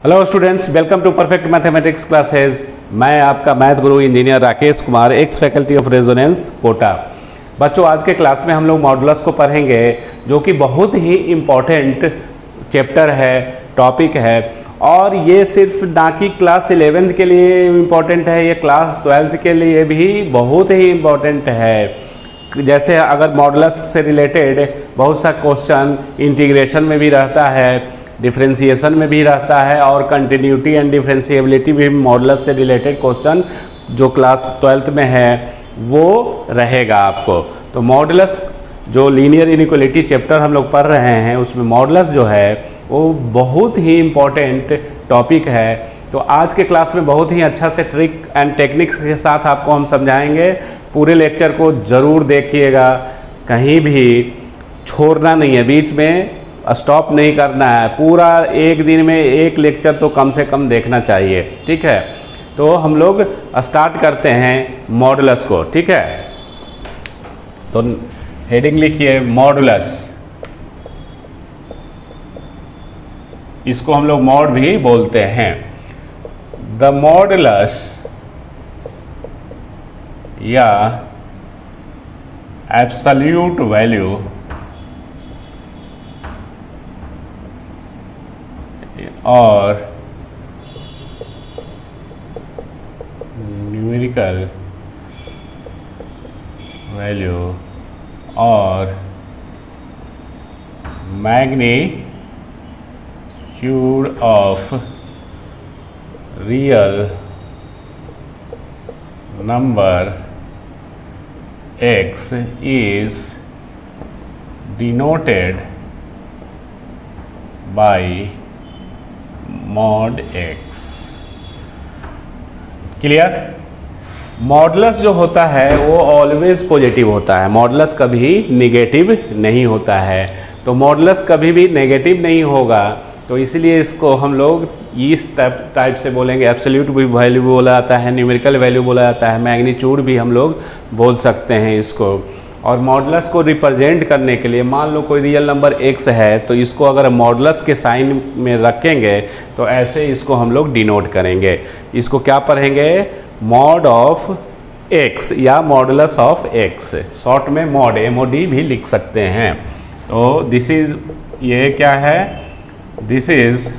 Hello students, welcome to perfect mathematics classes. मैं आपका math guru engineer Rakesh Kumar, ex faculty of Resonance Kota. बच्चों, आज के क्लास में हम लोग मॉडुलस को पढ़ेंगे, जो कि बहुत ही इम्पॉर्टेंट चैप्टर है, टॉपिक है। और ये सिर्फ ना कि क्लास 11th के लिए इम्पॉर्टेंट है, ये क्लास 12th के लिए भी बहुत ही इम्पॉर्टेंट है। जैसे अगर मॉडुलस से रिलेटेड बहुत सा क्वेश्चन इंटीग्रेशन में भी रहता है, डिफरेंशिएशन में भी रहता है, और कंटिन्यूटी एंड डिफरेंशिएबिलिटी भी मॉडुलस से रिलेटेड क्वेश्चन जो क्लास 12th में है वो रहेगा आपको। तो मॉडुलस जो लीनियर इनइक्वालिटी चैप्टर हम लोग पढ़ रहे हैं, उसमें मॉडुलस जो है वो बहुत ही इम्पॉर्टेंट टॉपिक है। तो आज के क्लास में बहुत ही अच्छा से ट्रिक एंड टेक्निक्स के साथ आपको हम समझाएंगे। पूरे लेक्चर को ज़रूर देखिएगा, कहीं भी छोड़ना नहीं है, बीच में स्टॉप नहीं करना है। पूरा एक दिन में एक लेक्चर तो कम से कम देखना चाहिए, ठीक है। तो हम लोग स्टार्ट करते हैं मॉडुलस को, ठीक है। तो हेडिंग लिखिए मॉडुलस। इसको हम लोग मॉड भी बोलते हैं। द मॉडुलस या एब्सोल्यूट वैल्यू और न्यूमेरिकल वैल्यू और magnitude of real number x is denoted by mod x। Clear? Modulus जो होता है वो ऑलवेज पॉजिटिव होता है, मॉडुलस कभी नेगेटिव नहीं होता है। तो मॉडुलस कभी भी नेगेटिव नहीं होगा, तो इसलिए इसको हम लोग इस टाइप से बोलेंगे। एब्सोल्यूट भी वैल्यू बोला जाता है, न्यूमेरिकल वैल्यू बोला जाता है, मैग्नीट्यूड भी हम लोग बोल सकते हैं इसको। और मॉडुलस को रिप्रेजेंट करने के लिए, मान लो कोई रियल नंबर x है, तो इसको अगर मॉडुलस के साइन में रखेंगे तो ऐसे इसको हम लोग डिनोट करेंगे। इसको क्या पढ़ेंगे? मॉड ऑफ x या मॉडुलस ऑफ x, शॉर्ट में मॉड, MOD भी लिख सकते हैं। तो दिस इज, ये क्या है? This is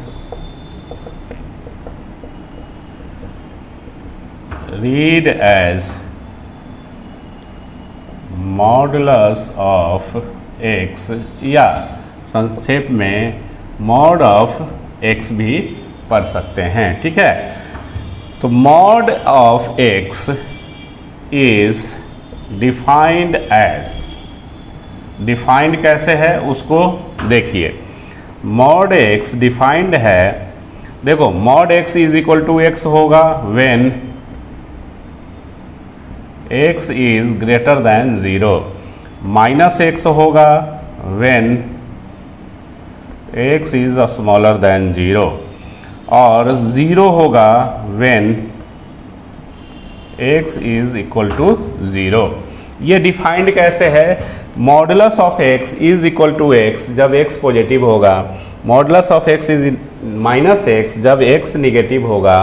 read as modulus of x, या संक्षेप में मॉड ऑफ x भी पढ़ सकते हैं, ठीक है। तो mod of x is defined as, defined कैसे है उसको देखिए। मॉड x डिफाइंड है, देखो mod x is equal to x होगा when x is greater than 0, minus x होगा when x is smaller than 0, और 0 होगा when x is equal to 0। ये डिफाइंड कैसे है? Modulus of x is equal to x जब x positive होगा, modulus of x is minus x जब x negative होगा,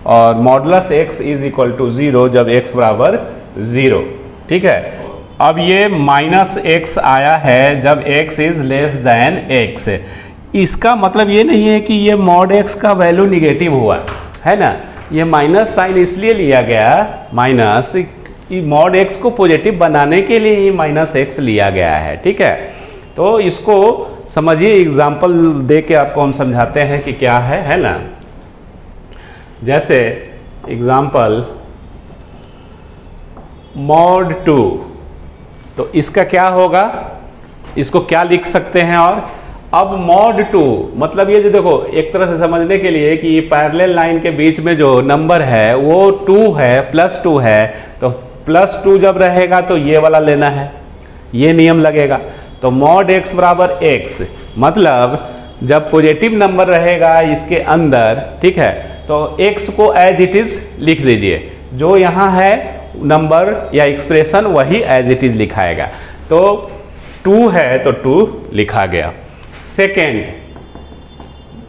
और modulus x is equal to 0 जब x बराबर 0, ठीक है। अब ये माइनस x आया है जब x is less than x। इसका मतलब ये नहीं है कि ये मॉड x का वैल्यू निगेटिव हुआ है ना, ये माइनस साइन इसलिए लिया गया, माइनस मॉड x को पॉजिटिव बनाने के लिए ही माइनस x लिया गया है, ठीक है। तो इसको समझिए, एग्जाम्पल दे के आपको हम समझाते हैं कि क्या है ना। जैसे एग्जाम्पल मॉड 2, तो इसका क्या होगा, इसको क्या लिख सकते हैं? और अब मॉड 2 मतलब ये जो देखो, एक तरह से समझने के लिए कि पैरेलल लाइन के बीच में जो नंबर है वो 2 है, +2 है। तो +2 जब रहेगा तो ये वाला लेना है, ये नियम लगेगा। तो मॉड x बराबर x, मतलब जब पॉजिटिव नंबर रहेगा इसके अंदर, ठीक है, तो x को एज इट इज लिख दीजिए। जो यहाँ है नंबर या एक्सप्रेशन वही एज इट इज लिखाएगा। तो 2 है तो 2 लिखा गया। सेकेंड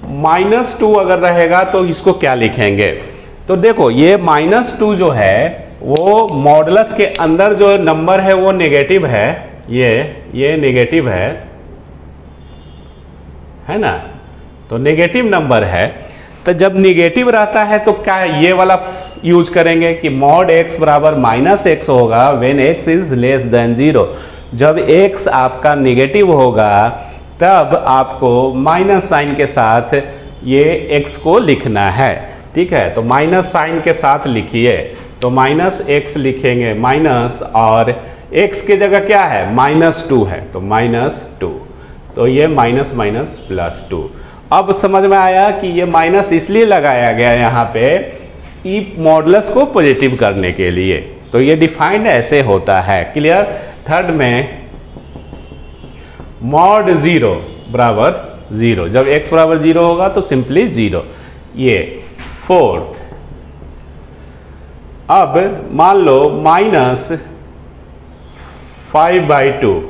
-2 अगर रहेगा तो इसको क्या लिखेंगे? तो देखो ये -2 जो है वो मॉडुलस के अंदर जो नंबर है वो नेगेटिव है, ये नेगेटिव है ना, तो नेगेटिव नंबर है। तो जब नेगेटिव रहता है तो क्या ये वाला यूज करेंगे कि मॉड x बराबर -x होगा when x is less than 0। जब x आपका नेगेटिव होगा तब आपको माइनस साइन के साथ ये x को लिखना है, ठीक है। तो माइनस साइन के साथ लिखिए, तो -x लिखेंगे माइनस, और x की जगह क्या है? -2 है, तो -2, तो ये -2। अब समझ में आया कि ये माइनस इसलिए लगाया गया यहाँ पे ई मॉडुलस को पॉजिटिव करने के लिए। तो ये डिफाइंड ऐसे होता है, क्लियर। थर्ड में मॉड 0 बराबर 0, जब x बराबर 0 होगा तो सिंपली 0। ये फोर्थ, अब मान लो -5/2,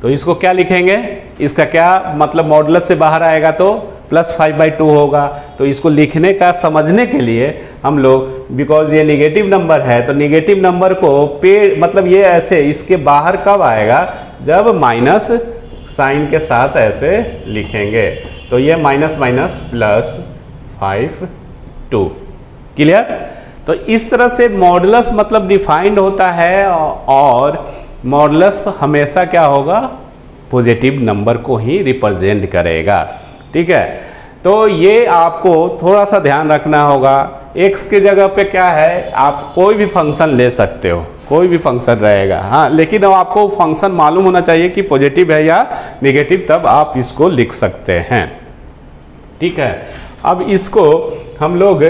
तो इसको क्या लिखेंगे? इसका क्या मतलब मॉडुलस से बाहर आएगा तो +5/2 होगा। तो इसको लिखने का समझने के लिए हम लोग, बिकॉज ये नेगेटिव नंबर है, तो नेगेटिव नंबर को मतलब ये ऐसे इसके बाहर कब आएगा? जब माइनस साइन के साथ ऐसे लिखेंगे, तो ये -+5/2, क्लियर। तो इस तरह से मॉडुलस मतलब डिफाइंड होता है, और मॉडुलस हमेशा क्या होगा? पॉजिटिव नंबर को ही रिप्रेजेंट करेगा, ठीक है। तो ये आपको थोड़ा सा ध्यान रखना होगा। x की जगह पे क्या है? आप कोई भी फंक्शन ले सकते हो, कोई भी फंक्शन रहेगा, हाँ, लेकिन अब आपको फंक्शन मालूम होना चाहिए कि पॉजिटिव है या नेगेटिव, तब आप इसको लिख सकते हैं, ठीक है। अब इसको हम लोग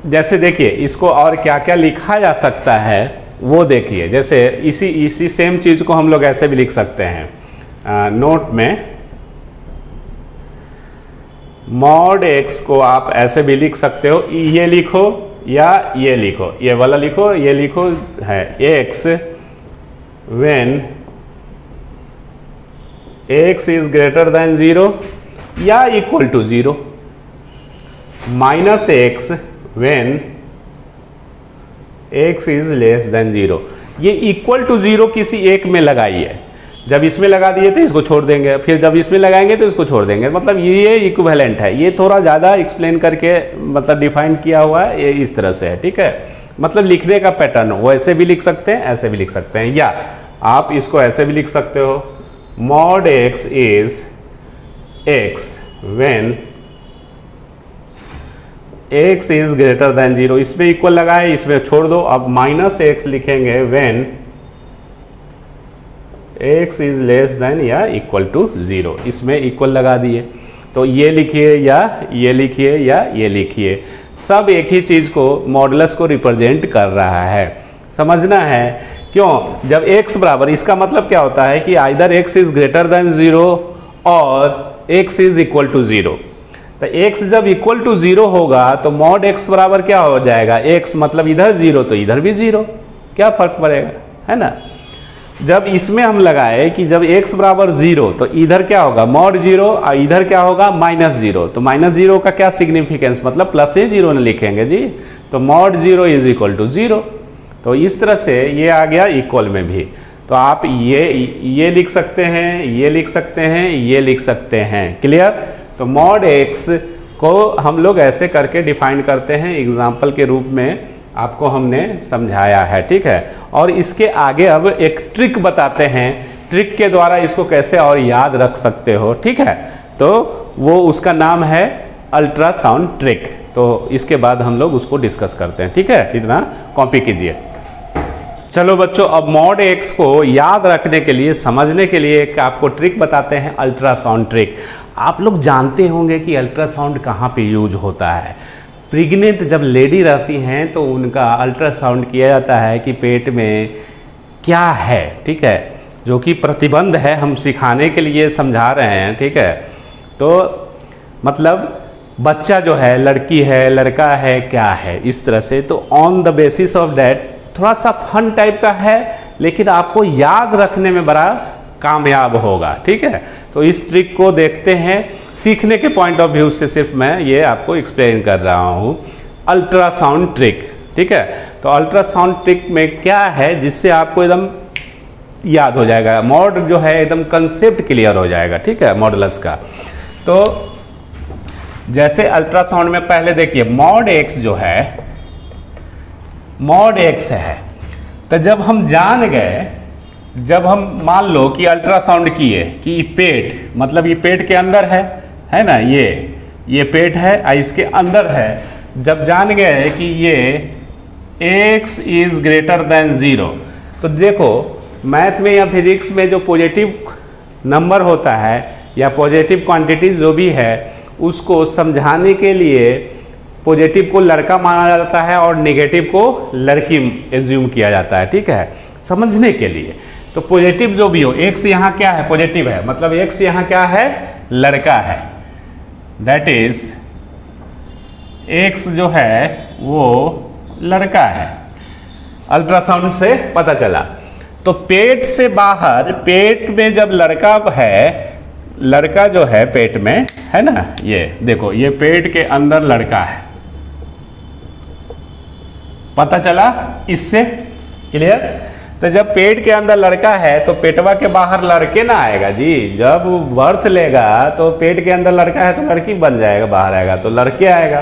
जैसे देखिए इसको और क्या क्या लिखा जा सकता है वो देखिए। जैसे इसी सेम चीज़ को हम लोग ऐसे भी लिख सकते हैं, नोट में मॉड x को आप ऐसे भी लिख सकते हो, ये लिखो या ये लिखो, ये वाला लिखो, ये लिखो है x when x is greater than 0 या equal to 0, -x when x is less than 0। ये इक्वल टू 0 किसी एक में लगाइए, जब इसमें लगा दिए तो इसको छोड़ देंगे, फिर जब इसमें लगाएंगे तो इसको छोड़ देंगे, मतलब ये इक्विवेलेंट है। ये थोड़ा ज़्यादा एक्सप्लेन करके मतलब डिफाइन किया हुआ है, ये इस तरह से है, ठीक है। मतलब लिखने का पैटर्न वो ऐसे भी लिख सकते हैं, ऐसे भी लिख सकते हैं, या आप इसको ऐसे भी लिख सकते हो, mod x is x when x is greater than 0। इसमें इक्वल लगाए, इसमें छोड़ दो। अब -x लिखेंगे when x is less then या इक्वल टू 0, इसमें इक्वल लगा दिए। तो ये लिखिए या ये लिखिए या ये लिखिए, सब एक ही चीज़ को मॉडुलस को रिप्रेजेंट कर रहा है, समझना है। क्यों? जब x बराबर, इसका मतलब क्या होता है कि either x is greater than 0 और x इज इक्वल टू 0। तो x जब इक्वल टू 0 होगा तो मॉड x बराबर क्या हो जाएगा? x मतलब इधर 0 तो इधर भी 0, क्या फर्क पड़ेगा, है ना। जब इसमें हम लगाए कि जब x बराबर 0 तो इधर क्या होगा? मॉड 0, और इधर क्या होगा? -0। तो -0 का क्या सिग्निफिकेंस, मतलब प्लस ही 0 ने लिखेंगे जी, तो मॉड 0 इज इक्वल टू 0। तो इस तरह से ये आ गया इक्वल में भी। तो आप ये लिख सकते हैं, ये लिख सकते हैं, ये लिख सकते हैं, क्लियर। तो मॉड x को हम लोग ऐसे करके डिफाइन करते हैं, एग्जाम्पल के रूप में आपको हमने समझाया है, ठीक है। और इसके आगे अब एक ट्रिक बताते हैं, ट्रिक के द्वारा इसको कैसे और याद रख सकते हो, ठीक है। तो वो उसका नाम है अल्ट्रासाउंड ट्रिक। तो इसके बाद हम लोग उसको डिस्कस करते हैं, ठीक है। इतना कॉपी कीजिए। चलो बच्चों, अब मॉड x को याद रखने के लिए, समझने के लिए एक आपको ट्रिक बताते हैं, अल्ट्रासाउंड ट्रिक। आप लोग जानते होंगे कि अल्ट्रासाउंड कहाँ पे यूज होता है। प्रेग्नेंट जब लेडी रहती हैं तो उनका अल्ट्रासाउंड किया जाता है कि पेट में क्या है, ठीक है, जो कि प्रतिबंध है, हम सिखाने के लिए समझा रहे हैं, ठीक है। तो मतलब बच्चा जो है, लड़की है, लड़का है, क्या है, इस तरह से। तो on the basis of that थोड़ा सा फन टाइप का है, लेकिन आपको याद रखने में बड़ा कामयाब होगा। ठीक है, तो इस ट्रिक को देखते हैं, सीखने के पॉइंट ऑफ व्यू से सिर्फ मैं ये आपको एक्सप्लेन कर रहा हूँ। अल्ट्रासाउंड ट्रिक, ठीक है, तो अल्ट्रासाउंड ट्रिक में क्या है जिससे आपको एकदम याद हो जाएगा, मॉड जो है एकदम कंसेप्ट क्लियर हो जाएगा। ठीक है, मॉडुलस का। तो जैसे अल्ट्रासाउंड में पहले देखिए मॉड एक्स जो है, मॉड एक्स है, तो जब हम जान गए, जब हम मान लो कि अल्ट्रासाउंड किए कि पेट, मतलब ये पेट के अंदर है ना, ये पेट है और इसके अंदर है, जब जान गए कि ये x इज ग्रेटर देन 0, तो देखो मैथ में या फिजिक्स में जो पॉजिटिव नंबर होता है या पॉजिटिव क्वांटिटी जो भी है उसको समझाने के लिए पॉजिटिव को लड़का माना जाता है और नेगेटिव को लड़की एज्यूम किया जाता है। ठीक है, समझने के लिए। तो पॉजिटिव जो भी हो, x यहाँ क्या है, पॉजिटिव है, मतलब x यहाँ क्या है, लड़का है, दैट इज x जो है वो लड़का है, अल्ट्रासाउंड से पता चला। तो पेट से बाहर, पेट में जब लड़का है, लड़का जो है पेट में है ना, ये देखो ये पेट के अंदर लड़का है, पता चला इससे, क्लियर। तो जब पेट के अंदर लड़का है तो पेटवा के बाहर लड़के ना आएगा जी, जब बर्थ लेगा तो पेट के अंदर लड़का है तो लड़की बन जाएगा, बाहर आएगा तो लड़के आएगा,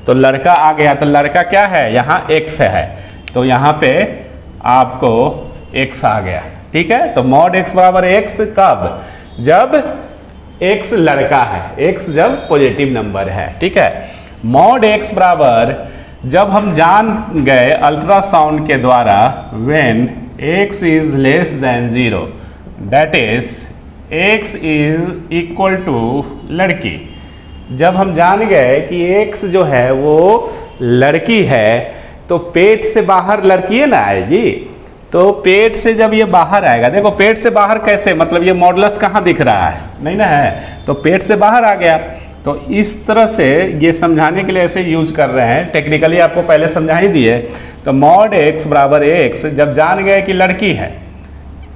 तो लड़का आ गया, तो लड़का क्या है, यहाँ x है, तो यहाँ पे आपको x आ गया। ठीक है, तो मॉड x बराबर x कब, जब x लड़का है, x जब पॉजिटिव नंबर है। ठीक है, मॉड x बराबर जब हम जान गए अल्ट्रासाउंड के द्वारा when x is less than 0, that is x is equal to लड़की, जब हम जान गए कि x जो है वो लड़की है तो पेट से बाहर लड़की है ना आएगी, तो पेट से जब ये बाहर आएगा, देखो पेट से बाहर कैसे, मतलब ये मॉडुलस कहाँ दिख रहा है, नहीं ना है, तो पेट से बाहर आ गया। तो इस तरह से ये समझाने के लिए ऐसे यूज कर रहे हैं, टेक्निकली आपको पहले समझा ही दिए। तो मॉड x बराबर x, जब जान गए कि लड़की है,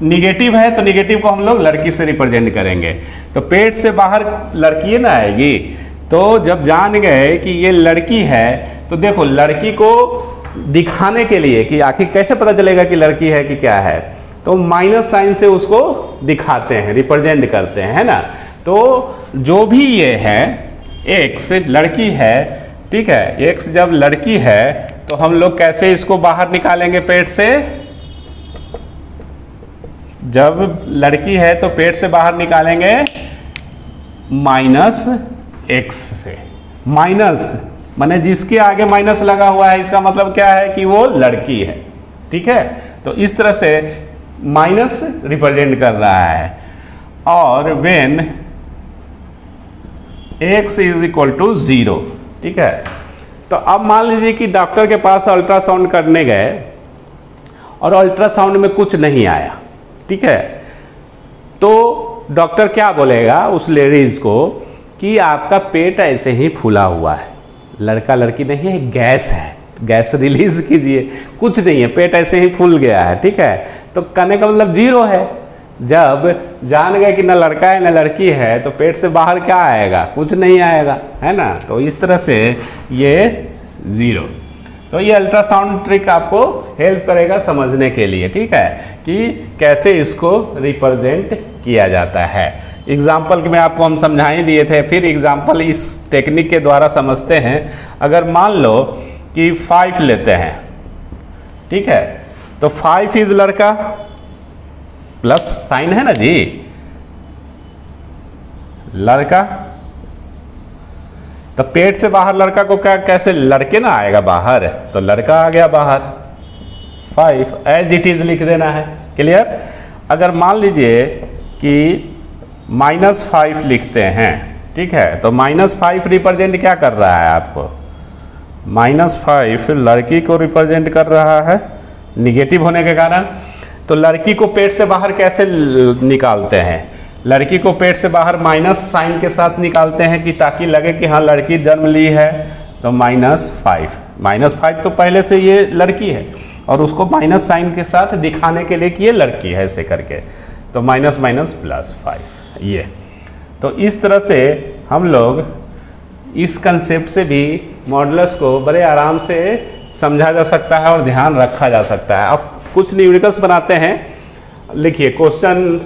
निगेटिव है तो निगेटिव को हम लोग लड़की से रिप्रेजेंट करेंगे, तो पेट से बाहर लड़की ना आएगी, तो जब जान गए कि ये लड़की है, तो देखो लड़की को दिखाने के लिए कि आखिर कैसे पता चलेगा कि लड़की है कि क्या है, तो माइनस साइन से उसको दिखाते हैं, रिप्रेजेंट करते हैं, है ना। तो जो भी ये है x लड़की है, ठीक है, x जब लड़की है तो हम लोग कैसे इसको बाहर निकालेंगे पेट से, जब लड़की है तो पेट से बाहर निकालेंगे माइनस x से, माइनस माने जिसके आगे माइनस लगा हुआ है इसका मतलब क्या है कि वो लड़की है। ठीक है, तो इस तरह से माइनस रिप्रेजेंट कर रहा है। और when x is equal to 0, ठीक है, तो अब मान लीजिए कि डॉक्टर के पास अल्ट्रासाउंड करने गए और अल्ट्रासाउंड में कुछ नहीं आया। ठीक है, तो डॉक्टर क्या बोलेगा उस लेडीज को कि आपका पेट ऐसे ही फूला हुआ है, लड़का लड़की नहीं है, गैस है, गैस रिलीज कीजिए, कुछ नहीं है, पेट ऐसे ही फूल गया है। ठीक है, तो कहने का मतलब 0 है। जब जान गए कि ना लड़का है ना लड़की है तो पेट से बाहर क्या आएगा, कुछ नहीं आएगा, है ना। तो इस तरह से ये 0, तो ये अल्ट्रासाउंड ट्रिक आपको हेल्प करेगा समझने के लिए। ठीक है, कि कैसे इसको रिप्रेजेंट किया जाता है। एग्जाम्पल में आपको हम समझा ही दिए थे, फिर एग्जाम्पल इस टेक्निक के द्वारा समझते हैं। अगर मान लो कि 5 लेते हैं, ठीक है, तो 5 इज लड़का, प्लस साइन है ना जी, लड़का, तो पेट से बाहर लड़का को क्या कैसे लड़के ना आएगा बाहर, तो लड़का आ गया बाहर, 5 एज इट इज लिख देना है, क्लियर। अगर मान लीजिए कि -5 लिखते हैं, ठीक है, तो -5 रिप्रेजेंट क्या कर रहा है आपको, -5 लड़की को रिप्रेजेंट कर रहा है, निगेटिव होने के कारण। तो लड़की को पेट से बाहर कैसे निकालते हैं, लड़की को पेट से बाहर माइनस साइन के साथ निकालते हैं कि ताकि लगे कि हाँ लड़की जन्म ली है, तो -5 तो पहले से ये लड़की है और उसको माइनस साइन के साथ दिखाने के लिए कि ये लड़की है, ऐसे करके तो माइनस माइनस प्लस 5 ये। तो इस तरह से हम लोग इस कंसेप्ट से भी मॉडुलस को बड़े आराम से समझा जा सकता है और ध्यान रखा जा सकता है। अब कुछ न्यूमेरिकल्स बनाते हैं। लिखिए क्वेश्चन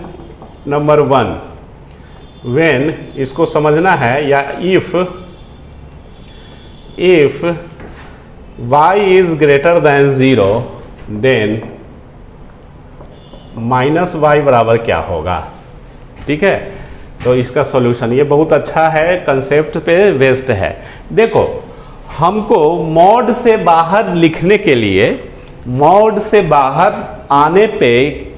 नंबर 1, व्हेन इसको समझना है, या if y is greater than 0 then minus y बराबर क्या होगा। ठीक है, तो इसका सॉल्यूशन ये बहुत अच्छा है, कंसेप्ट पे बेस्ड है। देखो हमको मॉड से बाहर लिखने के लिए, मॉड से बाहर आने पे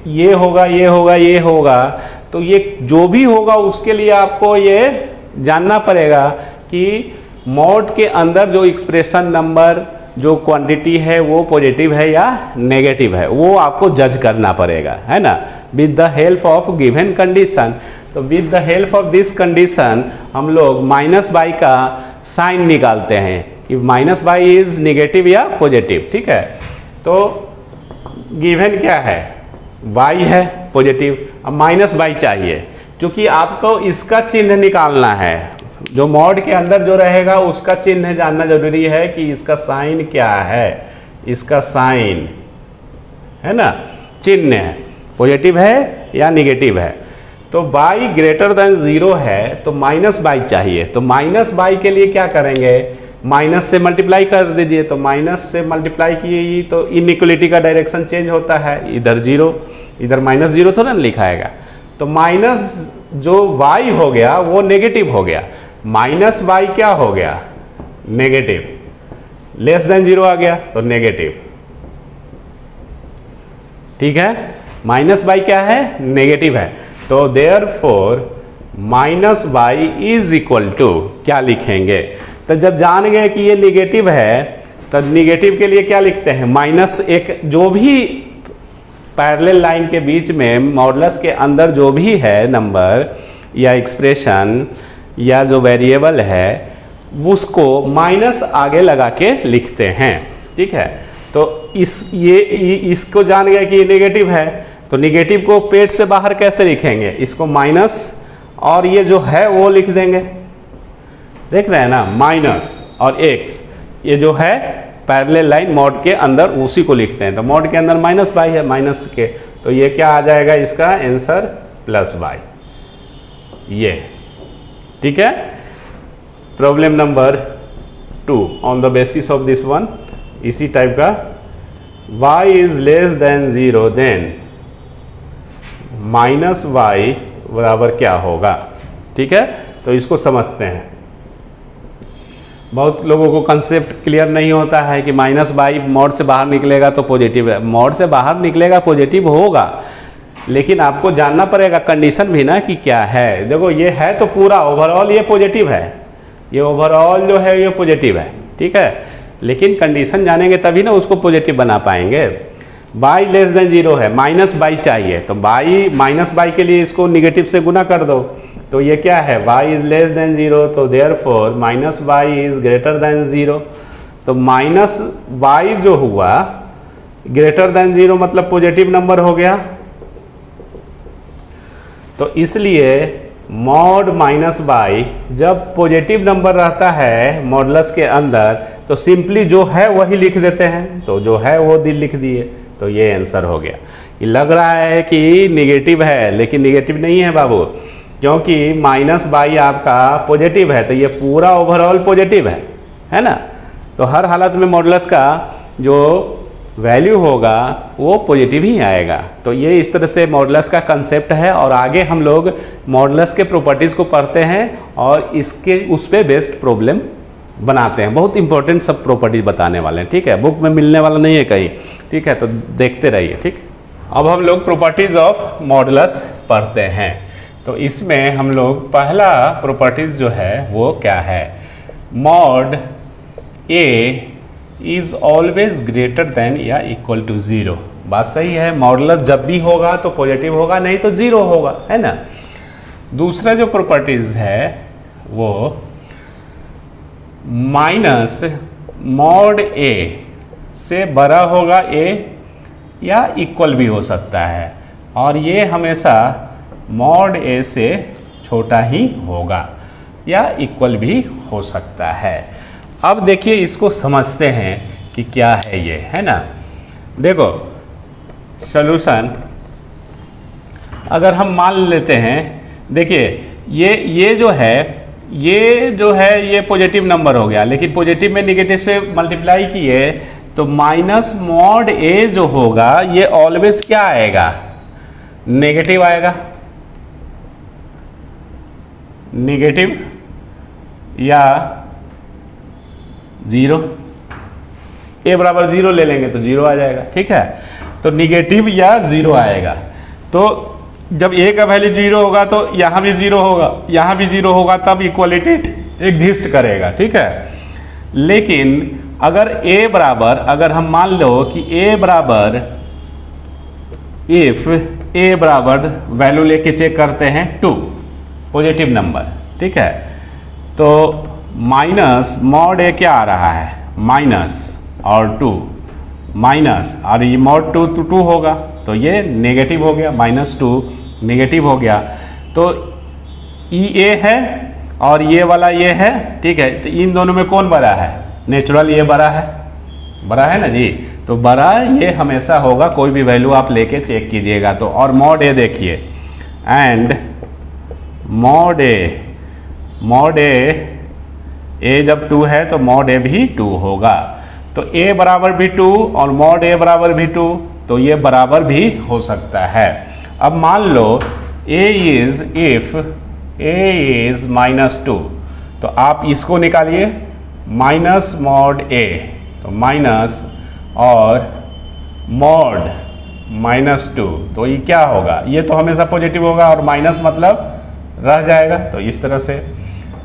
ये होगा ये होगा ये होगा, तो ये जो भी होगा उसके लिए आपको ये जानना पड़ेगा कि मॉड के अंदर जो एक्सप्रेशन नंबर, जो क्वांटिटी है वो पॉजिटिव है या नेगेटिव है, वो आपको जज करना पड़ेगा, है ना, with the help of given condition. तो with the help of this condition हम लोग माइनस बाई का साइन निकालते हैं कि माइनस बाई इज नेगेटिव या पॉजिटिव। ठीक है, तो गिवन क्या है, y है पॉजिटिव, अब माइनस बाई चाहिए, क्योंकि आपको इसका चिन्ह निकालना है, जो मॉड के अंदर जो रहेगा उसका चिन्ह जानना जरूरी है कि इसका साइन क्या है, इसका साइन है ना, चिन्ह है, पॉजिटिव है या निगेटिव है। तो y ग्रेटर देन 0 है तो माइनस बाई चाहिए, तो माइनस बाई के लिए क्या करेंगे, माइनस से मल्टीप्लाई कर दीजिए, तो माइनस से मल्टीप्लाई किए तो इनइक्वलिटी का डायरेक्शन चेंज होता है, इधर 0 इधर माइनस 0 थोड़ा ना लिखा आएगा, तो माइनस जो y हो गया वो नेगेटिव हो गया, माइनस वाई क्या हो गया, नेगेटिव, लेस देन 0 आ गया तो नेगेटिव। ठीक है, माइनस बाई क्या है, नेगेटिव है, तो therefore minus by is equal to क्या लिखेंगे, तो जब जान गए कि ये निगेटिव है तो निगेटिव के लिए क्या लिखते हैं, माइनस एक, जो भी पैरेलल लाइन के बीच में मॉडुलस के अंदर जो भी है नंबर या एक्सप्रेशन या जो वेरिएबल है उसको माइनस आगे लगा के लिखते हैं। ठीक है, तो इसको जान गया कि ये नेगेटिव है, तो नेगेटिव को पेट से बाहर कैसे लिखेंगे, इसको माइनस और ये जो है वो लिख देंगे, देख रहे हैं ना, माइनस और एक्स, ये जो है पैरेलल लाइन मॉड के अंदर उसी को लिखते हैं, तो मॉड के अंदर माइनस बाई है, माइनस के, तो ये क्या आ जाएगा इसका आंसर प्लस बाई, ये। ठीक है, problem number 2 on the basis of this one, इसी टाइप का, y is less than 0 then minus y बराबर क्या होगा। ठीक है, तो इसको समझते हैं। बहुत लोगों को कंसेप्ट क्लियर नहीं होता है कि माइनस बाई मॉड से बाहर निकलेगा तो पॉजिटिव है, मॉड से बाहर निकलेगा पॉजिटिव होगा, लेकिन आपको जानना पड़ेगा कंडीशन भी ना कि क्या है। देखो ये है तो पूरा ओवरऑल ये पॉजिटिव है, ये ओवरऑल जो है ये पॉजिटिव है। ठीक है, लेकिन कंडीशन जानेंगे तभी ना उसको पॉजिटिव बना पाएंगे। बाई लेस देन 0 है, माइनस बाई चाहिए, तो बाई माइनस बाई के लिए इसको निगेटिव से गुना कर दो, तो ये क्या है, y इज लेस देन 0, तो therefore minus y is greater than 0, तो माइनस वाई जो हुआ ग्रेटर देन 0 मतलब पॉजिटिव नंबर हो गया, तो इसलिए मॉड माइनस बाई जब पॉजिटिव नंबर रहता है मॉडुलस के अंदर तो सिंपली जो है वही लिख देते हैं, तो जो है वो लिख दिए, तो ये आंसर हो गया। ये लग रहा है कि निगेटिव है, लेकिन निगेटिव नहीं है बाबू, क्योंकि माइनस बाई आपका पॉजिटिव है, तो ये पूरा ओवरऑल पॉजिटिव है ना, तो हर हालत में मॉडुलस का जो वैल्यू होगा वो पॉजिटिव ही आएगा। तो ये इस तरह से मॉडुलस का कंसेप्ट है, और आगे हम लोग मॉडुलस के प्रॉपर्टीज़ को पढ़ते हैं और इसके उस पर बेस्ड प्रॉब्लम बनाते हैं। बहुत इंपॉर्टेंट सब प्रॉपर्टीज बताने वाले हैं। ठीक है, बुक में मिलने वाला नहीं है कहीं। ठीक है, तो देखते रहिए। ठीक, अब हम लोग प्रॉपर्टीज ऑफ मॉडुलस पढ़ते हैं। तो इसमें हम लोग पहला प्रॉपर्टीज जो है वो क्या है, mod A is always greater than या इक्वल टू 0। बात सही है, मॉडुलस जब भी होगा तो पॉजिटिव होगा, नहीं तो 0 होगा, है ना। दूसरा जो प्रॉपर्टीज है वो माइनस मॉड ए से बड़ा होगा ए या इक्वल भी हो सकता है, और ये हमेशा मॉड ए से छोटा ही होगा या इक्वल भी हो सकता है। अब देखिए इसको समझते हैं कि क्या है ये, है ना। देखो सॉल्यूशन अगर हम मान लेते हैं, देखिए ये जो है ये पॉजिटिव नंबर हो गया, लेकिन पॉजिटिव में निगेटिव से मल्टीप्लाई किए तो माइनस मॉड ए जो होगा ये ऑलवेज क्या आएगा, नेगेटिव आएगा, नेगेटिव या जीरो। ए बराबर जीरो ले लेंगे तो जीरो आ जाएगा, ठीक है। तो निगेटिव या जीरो आएगा। तो जब ए का वैल्यू जीरो होगा तो यहाँ भी जीरो होगा, यहाँ भी जीरो होगा, तब इक्वलिटी एग्जिस्ट करेगा, ठीक है। लेकिन अगर ए बराबर, अगर हम मान लो कि ए बराबर, इफ ए बराबर वैल्यू लेके चेक करते हैं 2 पॉजिटिव नंबर, ठीक है। तो माइनस मॉड ए क्या आ रहा है, माइनस और 2 माइनस, और ये मॉड 2 तो 2 होगा, तो ये नेगेटिव हो गया, -2 नेगेटिव हो गया। तो ई ए है और ये वाला ये है, ठीक है। तो इन दोनों में कौन बड़ा है, नेचुरल ये बड़ा है ना जी। तो बड़ा ये हमेशा होगा, कोई भी वैल्यू आप लेके चेक कीजिएगा तो। और मॉड ए देखिए, एंड मॉड ए जब 2 है तो मॉड ए भी 2 होगा। तो ए बराबर भी 2 और मॉड ए बराबर भी 2, तो ये बराबर भी हो सकता है। अब मान लो इफ ए इज -2, तो आप इसको निकालिए, माइनस मॉड ए, तो माइनस और मॉड -2, तो ये क्या होगा, ये तो हमेशा पॉजिटिव होगा और माइनस मतलब रह जाएगा। तो इस तरह से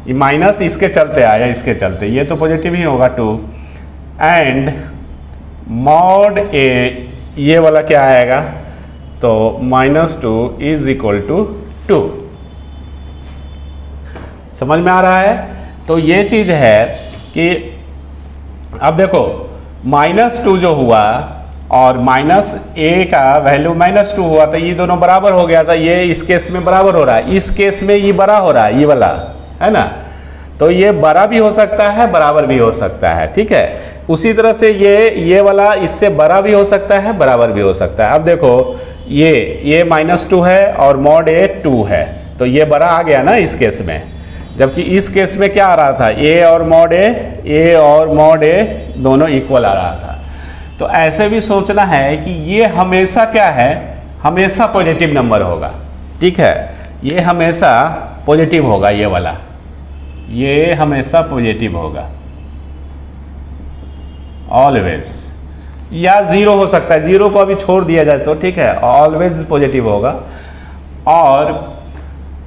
ये माइनस इसके चलते आया, इसके चलते ये तो पॉजिटिव ही होगा 2, एंड मॉड ए ये वाला क्या आएगा, तो -2 इज इक्वल टू 2। समझ में आ रहा है। तो ये चीज है कि अब देखो -2 जो हुआ और माइनस ए का वैल्यू -2 हुआ, तो ये दोनों बराबर हो गया था। ये इस केस में बराबर हो रहा है, इस केस में ये बड़ा हो रहा है, ये वाला है ना। तो ये बड़ा भी हो सकता है, बराबर भी हो सकता है, ठीक है। उसी तरह से ये वाला इससे बड़ा भी हो सकता है, बराबर भी हो सकता है। अब देखो ये -2 है और मॉड ए 2 है, तो ये बड़ा आ गया ना इस केस में। जबकि इस केस में क्या आ रहा था, ए और मॉड ए दोनों इक्वल आ रहा था। तो ऐसे भी सोचना है कि ये हमेशा क्या है, हमेशा पॉजिटिव नंबर होगा, ठीक है। ये हमेशा पॉजिटिव होगा, ये वाला ये हमेशा पॉजिटिव होगा ऑलवेज, या जीरो हो सकता है, जीरो को अभी छोड़ दिया जाए तो ठीक है, ऑलवेज पॉजिटिव होगा। और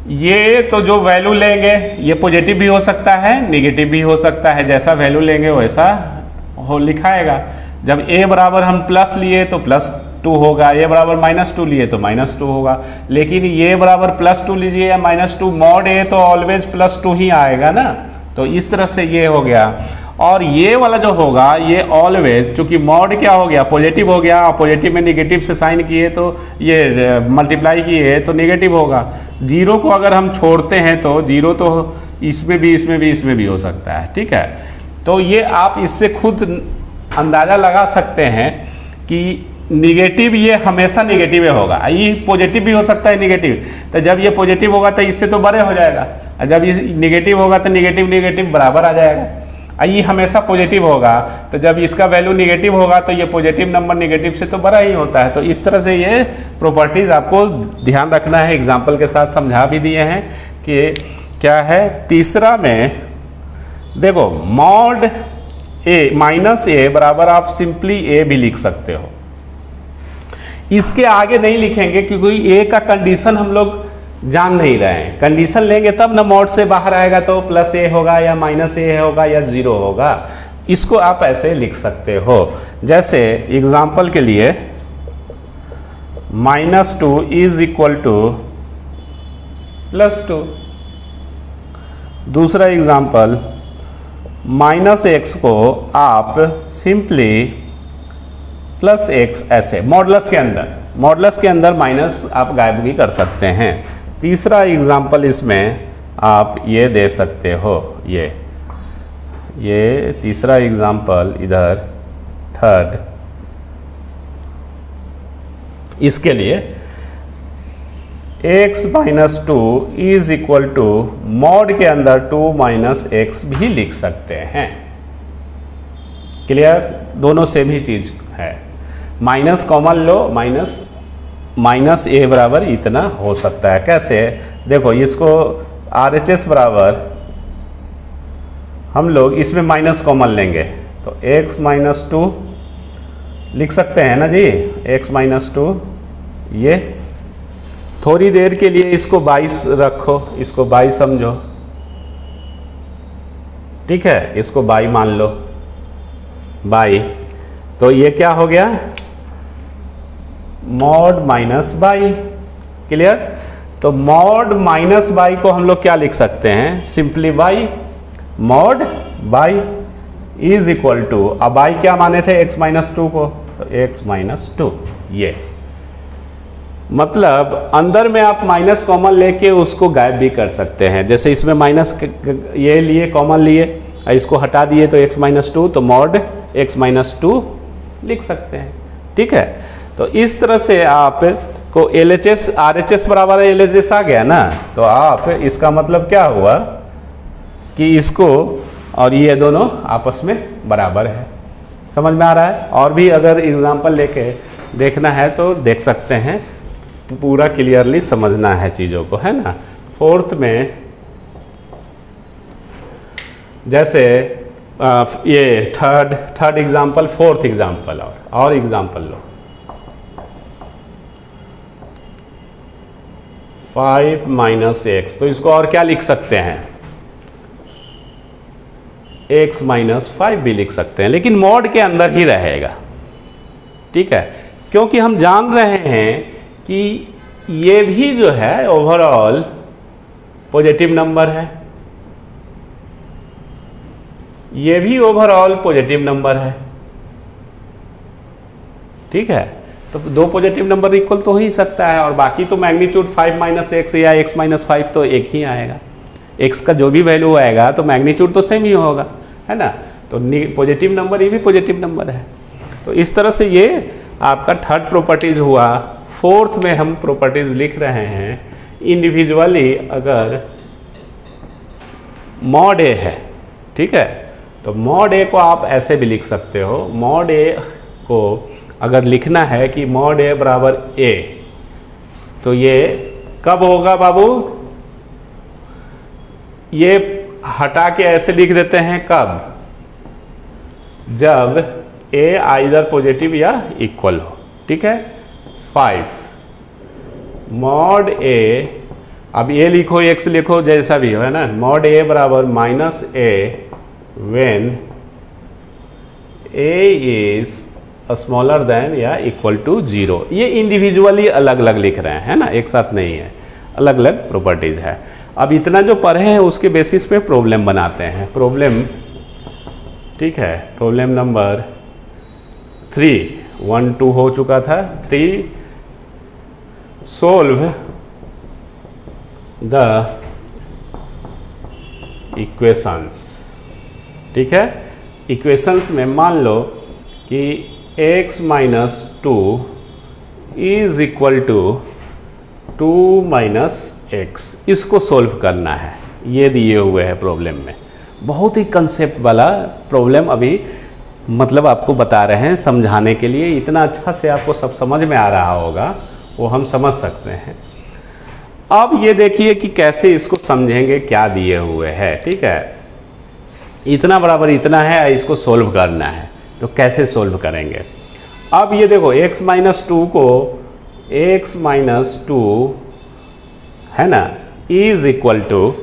ये तो जो वैल्यू लेंगे ये पॉजिटिव भी हो सकता है, नेगेटिव भी हो सकता है, जैसा वैल्यू लेंगे वैसा हो लिखाएगा। जब a बराबर हम प्लस लिए तो +2 होगा, a बराबर -2 लिए तो -2 होगा। लेकिन ये बराबर +2 लीजिए या -2, मॉड a तो ऑलवेज +2 ही आएगा ना। तो इस तरह से ये हो गया। और ये वाला जो होगा ये ऑलवेज, चूंकि मॉड क्या हो गया, पॉजिटिव हो गया, पॉजिटिव में निगेटिव से साइन किए तो ये मल्टीप्लाई किए तो नेगेटिव होगा। जीरो को अगर हम छोड़ते हैं तो जीरो तो इसमें भी हो सकता है, ठीक है। तो ये आप इससे खुद अंदाज़ा लगा सकते हैं कि निगेटिव ये हमेशा निगेटिव होगा। ये पॉजिटिव भी हो सकता है निगेटिव, तो जब ये पॉजिटिव होगा तो इससे तो बड़े हो जाएगा, और जब ये निगेटिव होगा तो निगेटिव बराबर आ जाएगा। ये हमेशा पॉजिटिव होगा, तो जब इसका वैल्यू निगेटिव होगा तो ये पॉजिटिव नंबर निगेटिव से तो बड़ा ही होता है। तो इस तरह से ये प्रॉपर्टीज आपको ध्यान रखना है, एग्जाम्पल के साथ समझा भी दिए हैं कि क्या है। तीसरा में देखो मॉड ए -a बराबर आप सिंपली a भी लिख सकते हो, इसके आगे नहीं लिखेंगे क्योंकि a का कंडीशन हम लोग जान नहीं रहे हैं। कंडीशन लेंगे तब ना मॉड से बाहर आएगा, तो +a होगा या -a होगा या 0 होगा। इसको आप ऐसे लिख सकते हो। जैसे एग्जाम्पल के लिए -2 इज इक्वल टू +2। दूसरा एग्जाम्पल -x को आप सिंपली +x ऐसे मॉडुलस के अंदर मॉडुलस के अंदर माइनस आप गायब भी कर सकते हैं। तीसरा एग्जाम्पल इसमें आप ये दे सकते हो, ये तीसरा एग्जाम्पल इधर थर्ड, इसके लिए x minus 2 is equal to mod के अंदर 2 माइनस एक्स भी लिख सकते हैं। क्लियर? दोनों सेम ही चीज है। माइनस कॉमन लो, माइनस ए बराबर इतना हो सकता है। कैसे? देखो इसको RHS बराबर हम लोग इसमें माइनस कॉमन लेंगे तो x माइनस 2 लिख सकते हैं ना जी, x माइनस 2। ये थोड़ी देर के लिए इसको 22 रखो, इसको 22 समझो, ठीक है, इसको 22 मान लो, 22। तो ये क्या हो गया? Mod minus 22। क्लियर? तो मॉड माइनस 22 को हम लोग क्या लिख सकते हैं? Simply y mod y is equal to, अब y क्या माने थे? x माइनस 2 को, तो x माइनस 2। ये मतलब अंदर में आप माइनस कॉमन लेके उसको गायब भी कर सकते हैं। जैसे इसमें माइनस ये लिए, कॉमन लिए, इसको हटा दिए तो x माइनस 2, तो मॉड x माइनस 2 लिख सकते हैं। ठीक है, तो इस तरह से आप को LHS RHS बराबर है LHS आ गया ना, तो आप इसका मतलब क्या हुआ कि इसको और ये दोनों आपस में बराबर है। समझ में आ रहा है? और भी अगर एग्जांपल लेके देखना है तो देख सकते हैं, पूरा क्लियरली समझना है चीज़ों को, है ना। फोर्थ में जैसे ये थर्ड एग्जांपल, फोर्थ एग्जांपल और एग्जांपल लो। 5 माइनस एक्स, तो इसको और क्या लिख सकते हैं? x माइनस 5 भी लिख सकते हैं, लेकिन मॉड के अंदर ही रहेगा। ठीक है, क्योंकि हम जान रहे हैं कि ये भी जो है ओवरऑल पॉजिटिव नंबर है, ये भी ओवरऑल पॉजिटिव नंबर है। ठीक है, तो दो पॉजिटिव नंबर इक्वल तो हो ही सकता है, और बाकी तो मैग्नीट्यूड 5 माइनस एक्स या x माइनस 5 तो एक ही आएगा। x का जो भी वैल्यू आएगा तो मैग्नीट्यूड तो सेम ही होगा, है ना। तो पॉजिटिव नंबर, ये भी पॉजिटिव नंबर है। तो इस तरह से ये आपका थर्ड प्रॉपर्टीज हुआ। फोर्थ में हम प्रॉपर्टीज लिख रहे हैं इंडिविजुअली। अगर मॉड ए है, ठीक है, तो मॉड ए को आप ऐसे भी लिख सकते हो। मॉड ए को अगर लिखना है कि मॉड ए बराबर ए, तो ये कब होगा बाबू? ये हटा के ऐसे लिख देते हैं कब? जब ए आइदर पॉजिटिव या इक्वल हो। ठीक है, 5 मॉड ए, अब ए लिखो एक्स लिखो जैसा भी हो, है ना। मॉड ए बराबर minus A when A is smaller then या इक्वल टू 0। ये इंडिविजुअली अलग अलग लिख रहे हैं, है ना, एक साथ नहीं है, अलग अलग प्रॉपर्टीज है। अब इतना जो पढ़े हैं उसके बेसिस पे प्रॉब्लम बनाते हैं। प्रॉब्लम, ठीक है, प्रॉब्लम नंबर 3, 1 2 हो चुका था। 3, सोल्व द इक्वेशंस। ठीक है, इक्वेशंस में मान लो कि x minus 2 is equal to 2 minus x, इसको सोल्व करना है। ये दिए हुए हैं प्रॉब्लम में। बहुत ही कंसेप्ट वाला प्रॉब्लम अभी मतलब आपको बता रहे हैं समझाने के लिए। इतना अच्छा से आपको सब समझ में आ रहा होगा, वो हम समझ सकते हैं। अब ये देखिए कि कैसे इसको समझेंगे, क्या दिए हुए है। ठीक है, इतना बराबर इतना है, इसको सोल्व करना है, तो कैसे सोल्व करेंगे? अब ये देखो x माइनस 2 को x माइनस 2, है ना, इज इक्वल टू,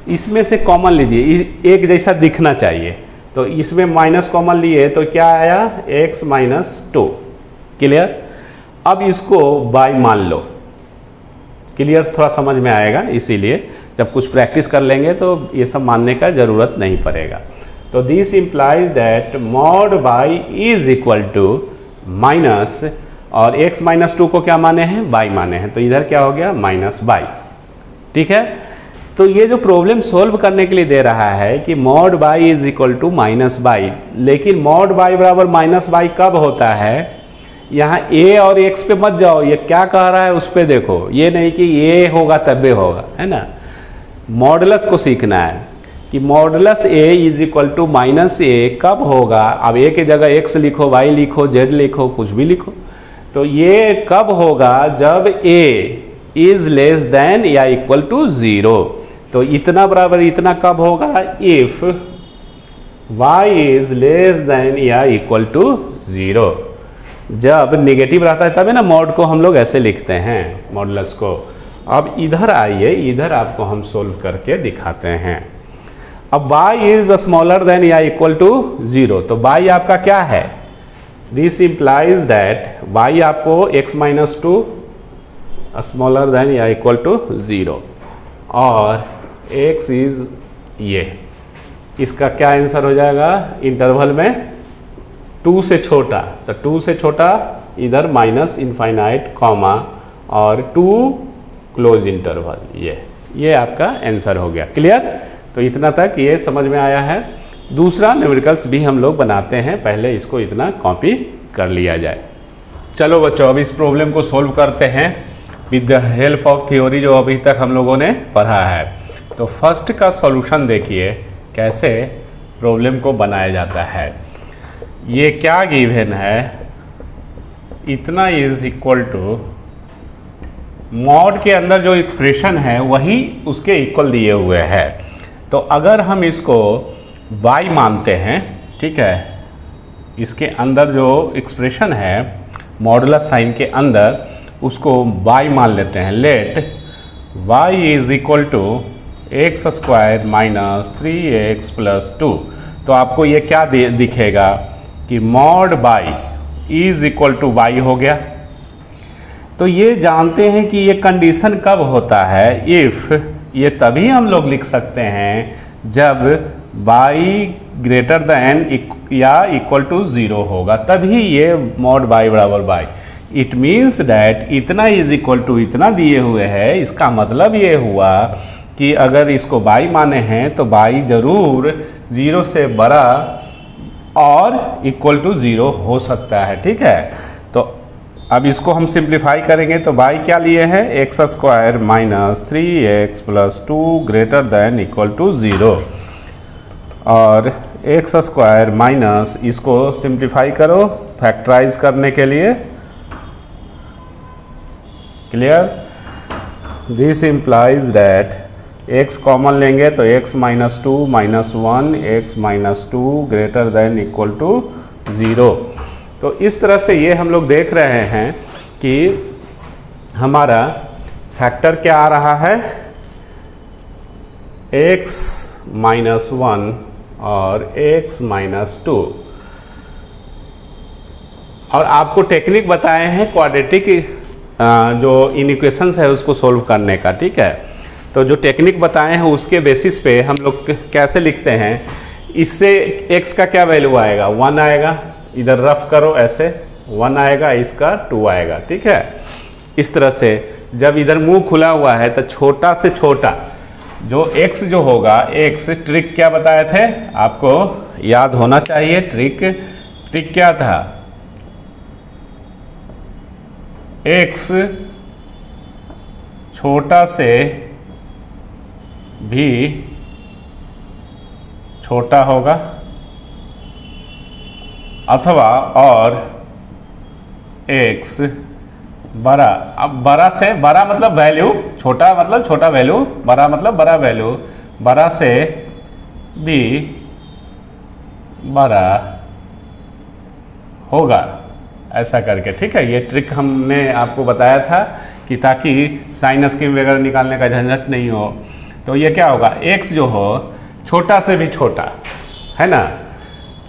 इसमें से कॉमन लीजिए, एक जैसा दिखना चाहिए, तो इसमें माइनस कॉमन लिए तो क्या आया? x minus 2। क्लियर? अब इसको y मान लो। क्लियर? थोड़ा समझ में आएगा, इसीलिए जब कुछ प्रैक्टिस कर लेंगे तो ये सब मानने का जरूरत नहीं पड़ेगा। तो this implies that mod y is equal to minus, और x माइनस 2 को क्या माने हैं, y माने हैं, तो इधर क्या हो गया माइनस y। ठीक है, तो ये जो प्रॉब्लम सोल्व करने के लिए दे रहा है कि mod y is equal to minus y, लेकिन मॉड y बराबर माइनस y कब होता है, यहाँ a और x पे मत जाओ, ये क्या कह रहा है उस पर देखो, ये नहीं कि ये होगा तब होगा, है ना। मॉडुलस को सीखना है कि modulus a is equal to minus a कब होगा। अब a की जगह x लिखो, y लिखो, z लिखो, कुछ भी लिखो, तो ये कब होगा जब a इज लेस देन या इक्वल टू 0। तो इतना बराबर इतना कब होगा, if y is less then या इक्वल टू 0। जब निगेटिव रहता है तभी ना मॉड को हम लोग ऐसे लिखते हैं, मॉडुलस को। अब इधर आइए, इधर आपको हम सोल्व करके दिखाते हैं। अब y इज स्मॉलर देन या इक्वल टू 0, तो y आपका क्या है, दिस इंप्लाइज दैट y आपको x माइनस 2 स्मॉलर देन या इक्वल टू 0 और x इज ये, इसका क्या आंसर हो जाएगा, इंटरवल में 2 से छोटा, तो 2 से छोटा इधर माइनस इनफाइनाइट कॉमा और 2 क्लोज इंटरवल, ये आपका आंसर हो गया। क्लियर, तो इतना तक ये समझ में आया है। दूसरा न्यूमेरिकल्स भी हम लोग बनाते हैं, पहले इसको इतना कॉपी कर लिया जाए। चलो बच्चों, अब इस प्रॉब्लम को सोल्व करते हैं with the help of theory जो अभी तक हम लोगों ने पढ़ा है। तो फर्स्ट का सॉल्यूशन देखिए कैसे प्रॉब्लम को बनाया जाता है। ये क्या गिवन है, इतना इज इक्वल टू मॉड के अंदर जो एक्सप्रेशन है वही उसके इक्वल दिए हुए हैं। तो अगर हम इसको y मानते हैं, ठीक है, इसके अंदर जो एक्सप्रेशन है मॉडुलस साइन के अंदर उसको y मान लेते हैं। Let y is equal to x square minus 3x plus 2। तो आपको ये क्या दिखेगा कि mod y is equal to y हो गया। तो ये जानते हैं कि ये कंडीशन कब होता है, इफ़ ये तभी हम लोग लिख सकते हैं जब y ग्रेटर दैन या इक्वल टू 0 होगा, तभी ये मॉड y बराबर y। इट मीन्स डैट इतना इज इक्वल टू इतना दिए हुए है, इसका मतलब ये हुआ कि अगर इसको y माने हैं तो y जरूर 0 से बड़ा और इक्वल टू 0 हो सकता है। ठीक है, तो अब इसको हम सिंप्लीफाई करेंगे तो y क्या लिए हैं, x square minus 3x plus 2 greater than equal to 0 और एक्स स्क्वायर माइनस, इसको सिंप्लीफाई करो फैक्टराइज करने के लिए। Clear, this implies that x common लेंगे तो x minus 2 minus 1 x minus 2 greater than equal to 0। तो इस तरह से ये हम लोग देख रहे हैं कि हमारा फैक्टर क्या आ रहा है, x माइनस 1 और x माइनस 2। और आपको टेक्निक बताए हैं क्वाड्रेटिक जो इनइक्वेशंस है उसको सोल्व करने का। ठीक है, तो जो टेक्निक बताए हैं उसके बेसिस पे हम लोग कैसे लिखते हैं, इससे x का क्या वैल्यू आएगा, 1 आएगा, इधर रफ करो ऐसे 1 आएगा, इसका 2 आएगा। ठीक है, इस तरह से जब इधर मुंह खुला हुआ है तो छोटा से छोटा जो x जो होगा, x ट्रिक क्या बताए थे आपको याद होना चाहिए। ट्रिक क्या था, x छोटा से भी छोटा होगा अथवा और x बड़ा। अब बड़ा से बड़ा मतलब वैल्यू, छोटा मतलब छोटा वैल्यू, बड़ा मतलब बड़ा वैल्यू, बड़ा से भी बड़ा होगा ऐसा करके। ठीक है, ये ट्रिक हमने आपको बताया था कि ताकि साइन स्कीम वगैरह निकालने का झंझट नहीं हो। तो ये क्या होगा, x जो हो छोटा से भी छोटा है ना,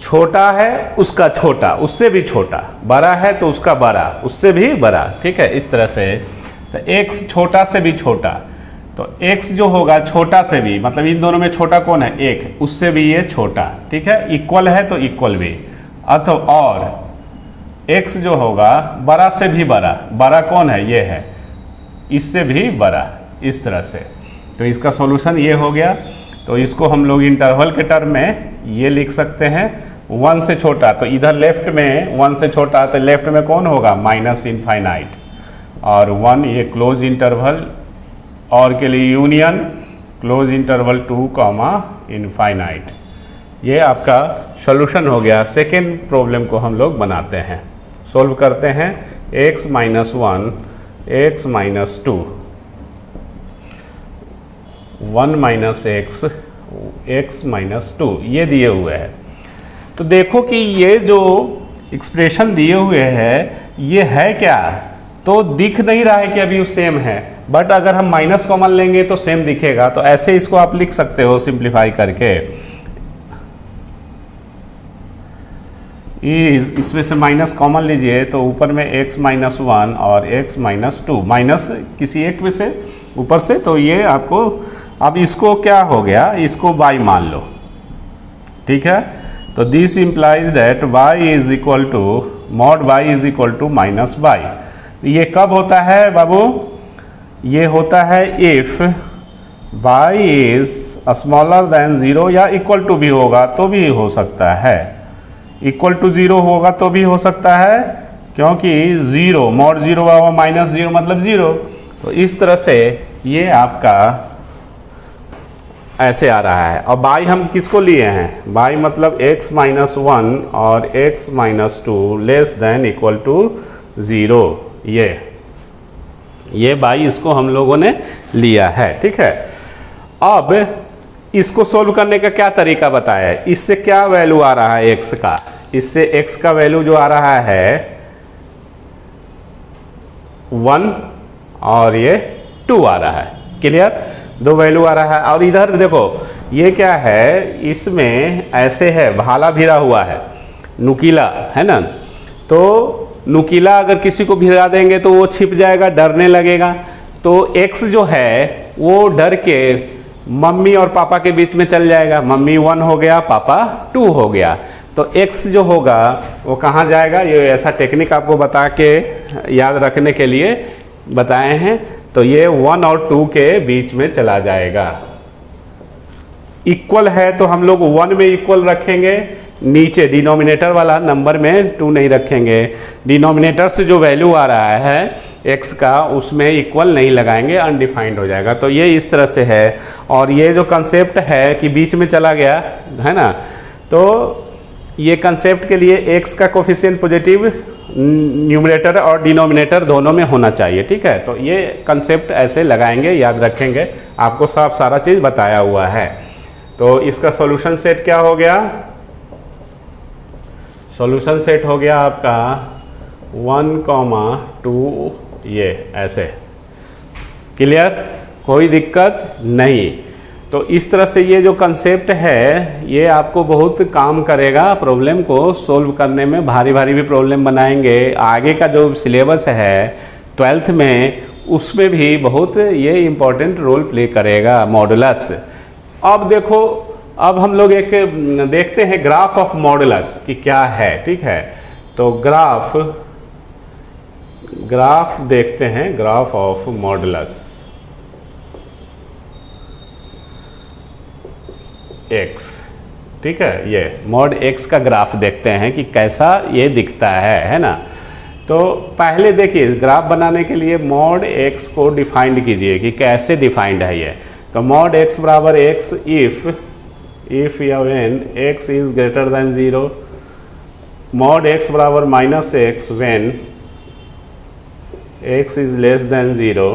छोटा है उसका छोटा, उससे भी छोटा, बड़ा है तो उसका बड़ा, उससे भी बड़ा। ठीक है, इस तरह से तो x छोटा से भी छोटा, तो x जो होगा छोटा से भी, मतलब इन दोनों में छोटा कौन है, एक, उससे भी ये छोटा। ठीक है, इक्वल है तो इक्वल भी, अथवा और x जो होगा बड़ा से भी बड़ा, बड़ा कौन है, ये है, इससे भी बड़ा, इस तरह से। तो इसका सॉल्यूशन ये हो गया। तो इसको हम लोग इंटरवल के टर्म में ये लिख सकते हैं 1 से छोटा, तो इधर लेफ्ट में 1 से छोटा, तो लेफ्ट में कौन होगा, माइनस इनफाइनाइट, और 1 ये क्लोज इंटरवल, और के लिए union close interval 2 comma infinite. ये आपका सॉल्यूशन हो गया। सेकेंड प्रॉब्लम को हम लोग बनाते हैं, सॉल्व करते हैं। x minus 1, x minus 2, 1 minus x, x minus 2, ये दिए हुए हैं। तो देखो कि ये जो एक्सप्रेशन दिए हुए हैं ये है क्या, तो दिख नहीं रहा है कि अभी सेम है, बट अगर हम माइनस कॉमन लेंगे तो सेम दिखेगा। तो ऐसे इसको आप लिख सकते हो सिंप्लीफाई करके, इसमें से माइनस कॉमन लीजिए तो ऊपर में x माइनस 1 और x माइनस 2, माइनस किसी एक में से ऊपर से, तो ये आपको, अब इसको क्या हो गया, इसको y मान लो, ठीक है। तो this implies that y is equal to mod y is equal to minus y। ये कब होता है बाबू, ये होता है if y is smaller than 0 या इक्वल टू भी होगा तो भी हो सकता है, इक्वल टू 0 होगा तो भी हो सकता है, क्योंकि 0 मॉड 0 माइनस 0 मतलब 0। तो इस तरह से ये आपका ऐसे आ रहा है। और बाई हम किसको लिए हैं, बाई मतलब x माइनस 1 और x minus 2 less than equal to 0, ये बाई इसको हम लोगों ने लिया है, ठीक है। अब इसको सोल्व करने का क्या तरीका बताया है, इससे क्या वैल्यू आ रहा है x का, इससे x का वैल्यू जो आ रहा है 1 और ये 2 आ रहा है, क्लियर, 2 वैल्यू आ रहा है। और इधर देखो ये क्या है, इसमें ऐसे है, भाला भिरा हुआ है, नुकीला है ना, तो नुकीला अगर किसी को भिरा देंगे तो वो छिप जाएगा, डरने लगेगा। तो x जो है वो डर के मम्मी और पापा के बीच में चल जाएगा, मम्मी 1 हो गया, पापा 2 हो गया। तो x जो होगा वो कहाँ जाएगा, ये ऐसा टेक्निक आपको बता के याद रखने के लिए बताए हैं। तो ये 1 और 2 के बीच में चला जाएगा। इक्वल है तो हम लोग 1 में इक्वल रखेंगे, नीचे डिनोमिनेटर वाला नंबर में 2 नहीं रखेंगे। डिनोमिनेटर से जो वैल्यू आ रहा है x का उसमें इक्वल नहीं लगाएंगे, अनडिफाइंड हो जाएगा। तो ये इस तरह से है। और ये जो कंसेप्ट है कि बीच में चला गया है ना, तो ये कंसेप्ट के लिए x का कोफिशिएंट पॉजिटिव न्यूमरेटर और डिनोमिनेटर दोनों में होना चाहिए, ठीक है। तो ये कंसेप्ट ऐसे लगाएंगे, याद रखेंगे, आपको सब सारा चीज़ बताया हुआ है। तो इसका सॉल्यूशन सेट क्या हो गया, सॉल्यूशन सेट हो गया आपका 1, 2, ये ऐसे, क्लियर, कोई दिक्कत नहीं। तो इस तरह से ये जो कंसेप्ट है ये आपको बहुत काम करेगा प्रॉब्लम को सोल्व करने में। भारी भारी भी प्रॉब्लम बनाएंगे, आगे का जो सिलेबस है 12th में उसमें भी बहुत ये इम्पोर्टेंट रोल प्ले करेगा मॉडुलस। अब देखो, अब हम लोग एक देखते हैं ग्राफ ऑफ मॉडुलस कि क्या है, ठीक है। तो ग्राफ देखते हैं, ग्राफ ऑफ मॉडुलस x, ठीक है। ये मॉड x का ग्राफ देखते हैं कि कैसा ये दिखता है ना। तो पहले देखिए ग्राफ बनाने के लिए मॉड x को डिफाइंड कीजिए कि कैसे डिफाइंड है ये। तो मॉड x बराबर x इफ या when x is greater than 0, mod x बराबर minus x when x is less than 0,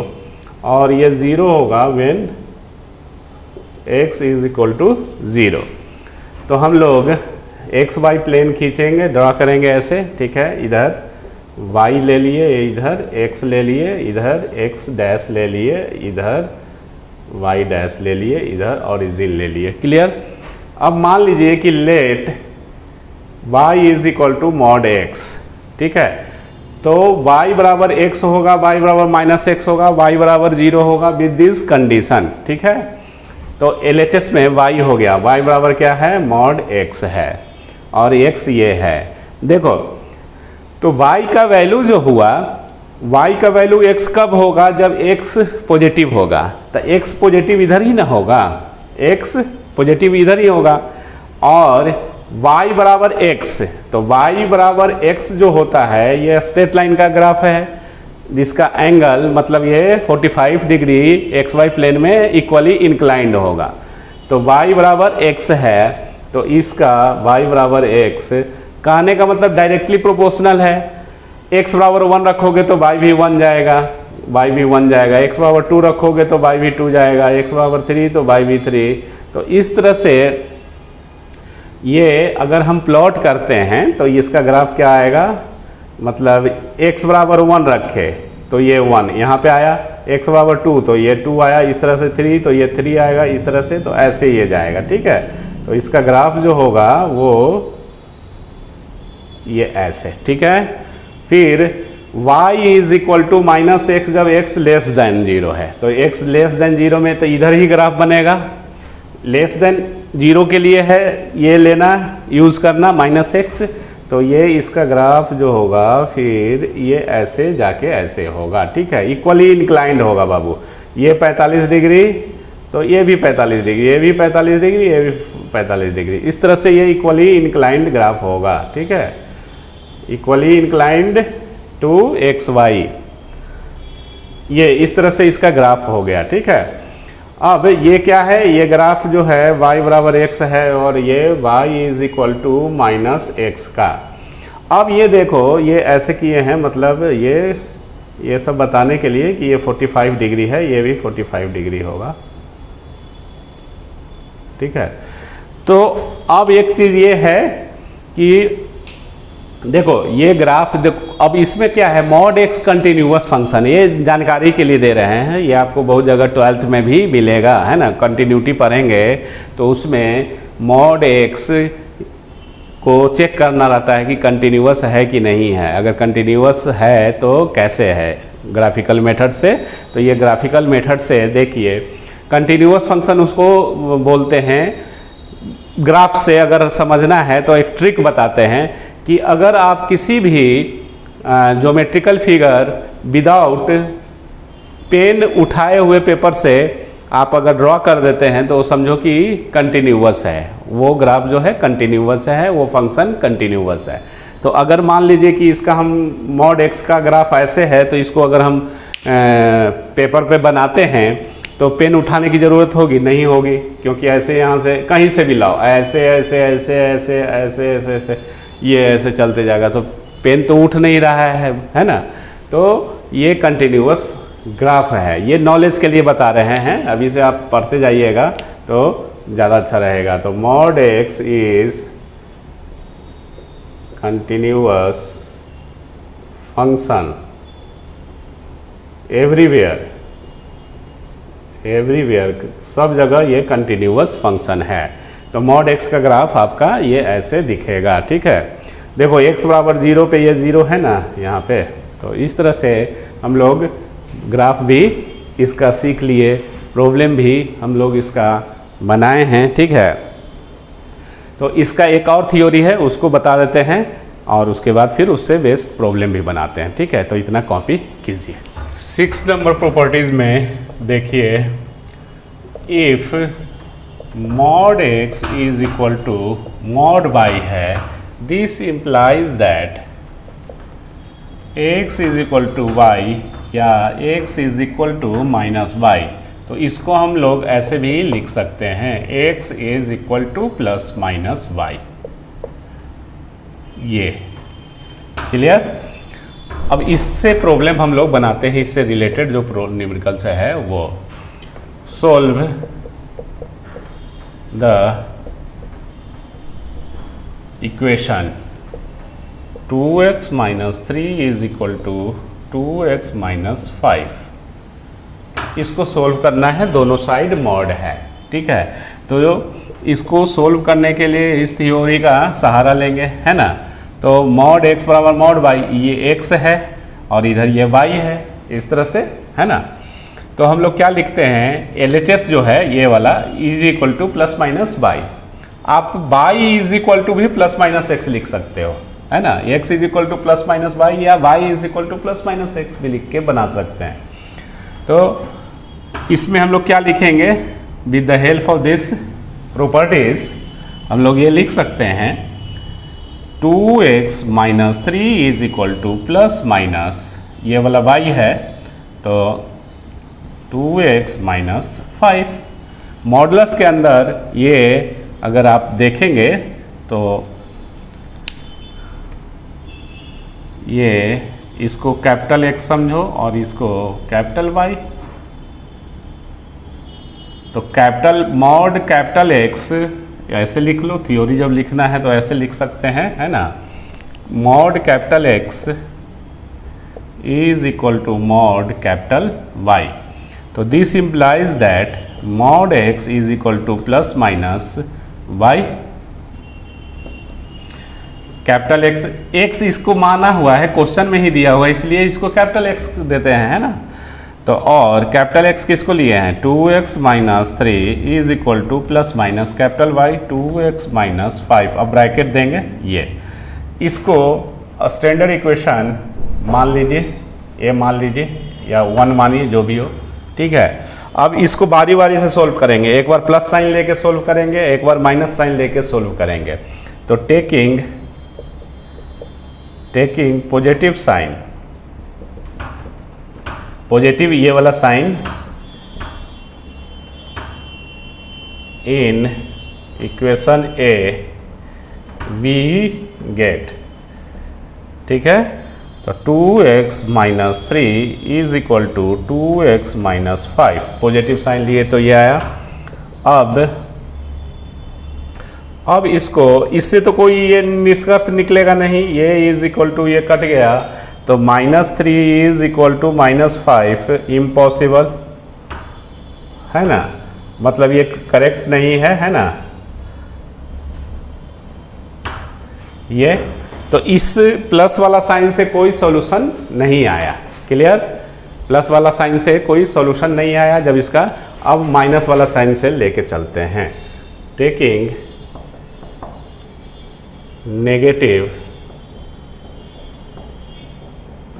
और ये 0 होगा when x is equal to 0। तो हम लोग x y प्लेन खींचेंगे, ड्रा करेंगे ऐसे, ठीक है। इधर y ले लिए, इधर x ले लिए, इधर x डैश ले लिए, इधर y डैश ले लिए, इधर ओरिजिन ले लिए, क्लियर। अब मान लीजिए कि let y is equal to mod x, ठीक है। तो y बराबर x होगा, y बराबर माइनस x होगा, y बराबर 0 होगा विद दिस कंडीशन, ठीक है। तो LHS में y हो गया, y बराबर क्या है, मॉड x है और x ये है। देखो तो तो y का वैल्यू जो हुआ, y का वैल्यू x कब होगा, जब x पॉजिटिव होगा। तो x पॉजिटिव इधर ही ना होगा, x पॉजिटिव इधर ही होगा, और y बराबर x, तो y बराबर x जो होता है ये स्ट्रेट लाइन का ग्राफ है, जिसका एंगल मतलब ये 45 डिग्री xy प्लेन में इक्वली इंक्लाइंड होगा। तो y बराबर x है, तो इसका y बराबर x कहने का मतलब डायरेक्टली प्रोपोर्शनल है। x बराबर 1 रखोगे तो y भी 1 जाएगा, y भी 1 जाएगा, x बराबर 2 रखोगे तो y भी 2 जाएगा, x बराबर 3 तो y भी 3। तो इस तरह से ये अगर हम प्लॉट करते हैं तो इसका ग्राफ क्या आएगा, मतलब x बराबर 1 रखे तो ये 1 यहाँ पे आया, x बराबर 2 तो ये 2 आया, इस तरह से 3 तो ये 3 आएगा, इस तरह से, तो ऐसे ये जाएगा। ठीक है, तो इसका ग्राफ जो होगा वो ये ऐसे। ठीक है, फिर y is equal to minus x, जब x लेस देन 0 है, तो x लेस देन 0 में तो इधर ही ग्राफ बनेगा। लेस देन 0 के लिए है ये लेना, यूज़ करना माइनस एक्स, तो ये इसका ग्राफ जो होगा फिर ये ऐसे जाके ऐसे होगा। ठीक है, इक्वली इंक्लाइंड होगा बाबू, ये 45 डिग्री तो ये भी 45 डिग्री, ये भी 45 डिग्री, ये भी 45 डिग्री, इस तरह से ये इक्वली इंक्लाइंड ग्राफ होगा। ठीक है, equally inclined to x y, ये इस तरह से इसका ग्राफ हो गया। ठीक है, अब ये क्या है, ये ग्राफ जो है y बराबर x है और ये y is equal to minus x का। अब ये देखो ये ऐसे किए हैं, मतलब ये सब बताने के लिए कि ये 45 डिग्री है, ये भी 45 डिग्री होगा। ठीक है, तो अब एक चीज़ ये है कि देखो ये ग्राफ देखो, अब इसमें क्या है, मॉड एक्स कंटिन्यूअस फंक्शन, ये जानकारी के लिए दे रहे हैं, ये आपको बहुत जगह 12th में भी मिलेगा, है ना, कंटिन्यूटी पढ़ेंगे तो उसमें मॉड एक्स को चेक करना रहता है कि कंटिन्यूअस है कि नहीं है। अगर कंटिन्यूअस है तो कैसे है, ग्राफिकल मेथड से। तो ये ग्राफिकल मेथड से देखिए, कंटिन्यूअस फंक्शन उसको बोलते हैं। ग्राफ से अगर समझना है तो एक ट्रिक बताते हैं कि अगर आप किसी भी ज्योमेट्रिकल फिगर विदाउट पेन उठाए हुए पेपर से आप अगर ड्रॉ कर देते हैं तो समझो कि कंटिन्यूअस है, वो ग्राफ जो है कंटिन्यूअस है, वो फंक्शन कंटिन्यूअस है। तो अगर मान लीजिए कि इसका हम मॉड एक्स का ग्राफ ऐसे है, तो इसको अगर हम पेपर पे बनाते हैं तो पेन उठाने की ज़रूरत होगी नहीं होगी, क्योंकि ऐसे यहाँ से कहीं से भी लाओ, ऐसे ऐसे ऐसे ऐसे ऐसे ऐसे ऐसे ये ऐसे चलते जाएगा तो पेन तो उठ नहीं रहा है ना। तो ये कंटिन्यूअस ग्राफ है, ये नॉलेज के लिए बता रहे हैं, अभी से आप पढ़ते जाइएगा तो ज़्यादा अच्छा रहेगा। तो mod x is continuous function everywhere, सब जगह ये कंटिन्यूअस फंक्शन है। तो मॉड एक्स का ग्राफ आपका ये ऐसे दिखेगा। ठीक है, देखो x बराबर 0 पे ये 0 है ना यहाँ पे, तो इस तरह से हम लोग ग्राफ भी इसका सीख लिए, प्रॉब्लम भी हम लोग इसका बनाए हैं। ठीक है, तो इसका एक और थ्योरी है उसको बता देते हैं और उसके बाद फिर उससे बेस्ड प्रॉब्लम भी बनाते हैं। ठीक है, तो इतना कॉपी कीजिए। 6 नंबर प्रॉपर्टीज में देखिए, if mod x is equal to mod y है, this implies that x is equal to y या x is equal to minus y। तो इसको हम लोग ऐसे भी लिख सकते हैं, x is equal to plus minus y। ये क्लियर। अब इससे प्रॉब्लम हम लोग बनाते हैं, इससे रिलेटेड जो न्यूमेरिकल से है वो solve the equation 2x minus 3 is equal to 2x minus 5। इसको सोल्व करना है, दोनों साइड मॉड है। ठीक है, तो इसको सोल्व करने के लिए इस थ्योरी का सहारा लेंगे, है ना। तो मॉड x बराबर मॉड y, ये x है और इधर ये y है, इस तरह से, है ना। तो हम लोग क्या लिखते हैं, LHS जो है ये वाला is equal to plus minus y। आप y इज इक्वल टू भी प्लस माइनस x लिख सकते हो, है ना, x is equal to plus minus y या y is equal to plus minus x भी लिख के बना सकते हैं। तो इसमें हम लोग क्या लिखेंगे, with the help of this properties हम लोग ये लिख सकते हैं 2x minus 3 is equal to plus minus, ये वाला y है तो 2x माइनस 5। मॉडुलस के अंदर ये अगर आप देखेंगे तो ये इसको कैपिटल X समझो और इसको कैपिटल Y, तो कैपिटल मॉड कैपिटल X ऐसे लिख लो, थ्योरी जब लिखना है तो ऐसे लिख सकते हैं, है ना, mod capital X is equal to mod capital Y। तो this implies that mod X is equal to plus minus Y। Capital X इसको माना हुआ है, क्वेश्चन में ही दिया हुआ है, इसलिए इसको कैपिटल X देते हैं, है ना। तो और कैपिटल X किसको लिए हैं, 2x minus 3 is equal to plus minus capital Y 2x minus 5। अब ब्रैकेट देंगे, ये इसको स्टैंडर्ड इक्वेशन मान लीजिए, ये मान लीजिए या 1 मानिए, जो भी हो, ठीक है। अब इसको बारी बारी से सोल्व करेंगे, एक बार प्लस साइन लेके सोल्व करेंगे, एक बार माइनस साइन लेके सोल्व करेंगे। तो टेकिंग पॉजिटिव साइन, पॉजिटिव ये वाला sign in equation A we get, ठीक है। तो 2x minus 3 is equal to 2x minus 5, positive sign लिए तो ये आया। अब इसको, इससे तो कोई ये निष्कर्ष निकलेगा नहीं, ये इज इक्वल टू ये कट गया, तो minus 3 is equal to minus 5 impossible, है ना, मतलब ये करेक्ट नहीं है ना। ये तो इस प्लस वाला साइन से कोई सॉल्यूशन नहीं आया, क्लियर, प्लस वाला साइन से कोई सॉल्यूशन नहीं आया जब इसका। अब माइनस वाला साइन से लेके चलते हैं, taking negative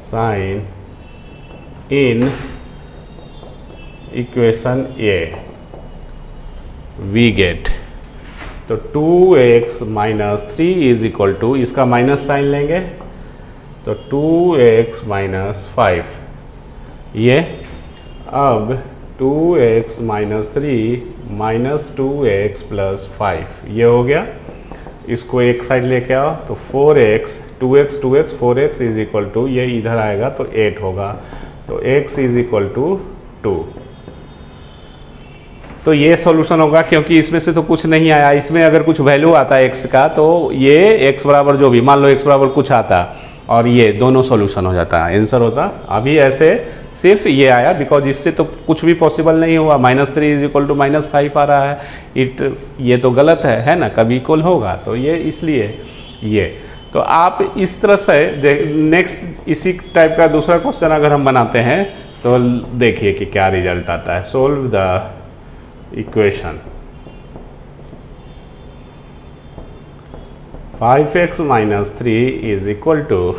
sign in equation A we get, तो 2x minus 3 is equal to, इसका माइनस साइन लेंगे तो 2x माइनस 5, ये अब 2x minus 3 minus 2x plus 5 ये हो गया। इसको एक साइड लेके आओ तो 4x 2x 4x is equal to, ये इधर आएगा तो 8 होगा, तो x इज इक्वल टू 2। तो ये सॉल्यूशन होगा, क्योंकि इसमें से तो कुछ नहीं आया, इसमें अगर कुछ वैल्यू आता है x का तो ये x बराबर जो भी, मान लो x बराबर कुछ आता और ये दोनों सॉल्यूशन हो जाता, आंसर होता। अभी ऐसे सिर्फ ये आया बिकॉज इससे तो कुछ भी पॉसिबल नहीं हुआ, minus 3 is equal to minus 5 आ रहा है, ये तो गलत है ना, कभी इक्वल होगा, तो ये इसलिए ये। तो आप इस तरह से नेक्स्ट इसी टाइप का दूसरा क्वेश्चन अगर हम बनाते हैं तो देखिए कि क्या रिजल्ट आता है। Solve the equation 5x minus 3 is equal to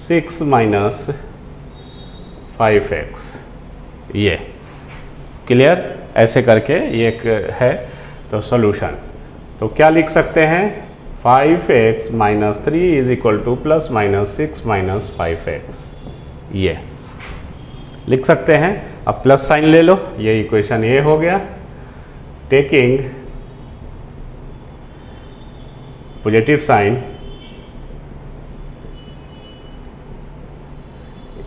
6 minus 5x, ये क्लियर, ऐसे करके ये एक है। तो सॉल्यूशन तो क्या लिख सकते हैं, 5x minus 3 is equal to plus minus 6 minus 5x, ये लिख सकते हैं। अब प्लस साइन ले लो, ये इक्वेशन ये हो गया। Taking positive sign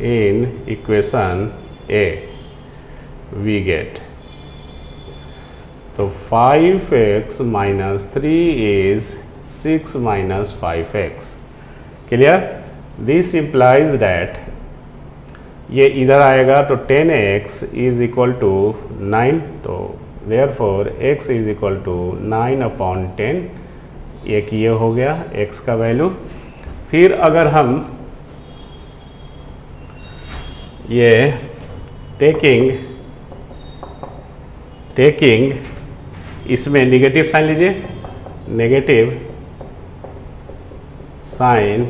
in equation A we get, तो 5x minus 3 is 6 minus 5x, clear। this implies that ये इधर आएगा तो 10x is equal to 9, तो therefore x is equal to 9 upon 10, एक ये हो गया x का वैल्यू। फिर अगर हम ये टेकिंग टेकिंग, इसमें निगेटिव साइन लीजिए, negative sign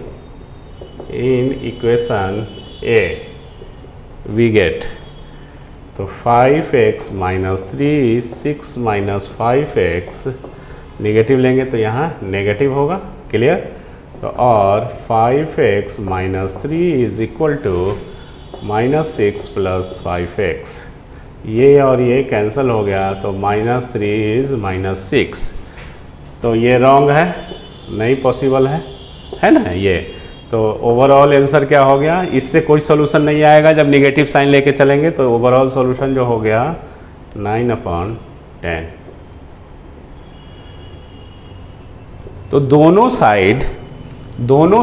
in equation A we get, तो 5x minus 3 6 minus 5x, negative लेंगे तो यहाँ नेगेटिव होगा, क्लियर। तो और 5x minus 3 is equal to minus 6 plus 5x, ये और ये कैंसिल हो गया तो माइनस 3 इज माइनस 6, तो ये रॉन्ग है, नहीं पॉसिबल है ना ये। तो ओवरऑल आंसर क्या हो गया, इससे कोई सोल्यूशन नहीं आएगा जब निगेटिव साइन लेके चलेंगे, तो ओवरऑल सोल्यूशन जो हो गया 9/10। तो दोनों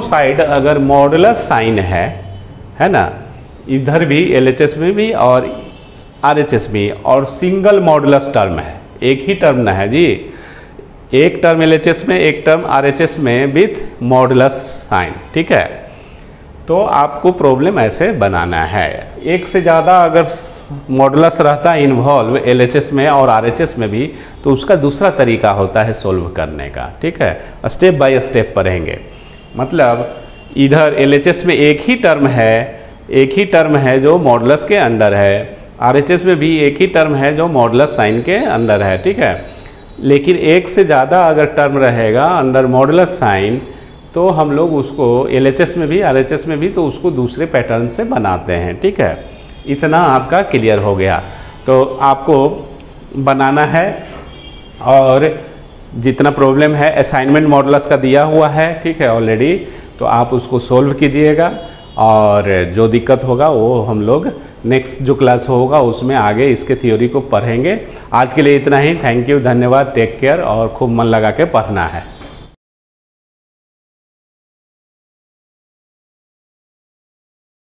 साइड अगर मॉडुलस साइन है ना, इधर भी LHS में भी और RHS में, और सिंगल मॉडुलस टर्म है, एक ही टर्म ना है जी, एक टर्म LHS में एक टर्म RHS में विथ मॉडुलस साइन, ठीक है। तो आपको प्रॉब्लम ऐसे बनाना है, एक से ज़्यादा अगर मॉडुलस रहता है इन्वॉल्व LHS में और RHS में भी, तो उसका दूसरा तरीका होता है सोल्व करने का, ठीक है। स्टेप बाय स्टेप पढ़ेंगे। मतलब इधर LHS में एक ही टर्म है जो मॉडुलस के अंडर है, RHS में भी एक ही टर्म है जो मॉडुलस साइन के अंडर है, ठीक है। लेकिन एक से ज़्यादा अगर टर्म रहेगा अंडर मॉडुलस साइन, तो हम लोग उसको LHS में भी RHS में भी तो उसको दूसरे पैटर्न से बनाते हैं, ठीक है। इतना आपका क्लियर हो गया। तो आपको बनाना है, और जितना प्रॉब्लम है असाइनमेंट मॉडुलस का दिया हुआ है, ठीक है ऑलरेडी, तो आप उसको सोल्व कीजिएगा, और जो दिक्कत होगा वो हम लोग नेक्स्ट जो क्लास होगा उसमें आगे इसके थ्योरी को पढ़ेंगे। आज के लिए इतना ही, थैंक यू, धन्यवाद, टेक केयर, और खूब मन लगा के पढ़ना है।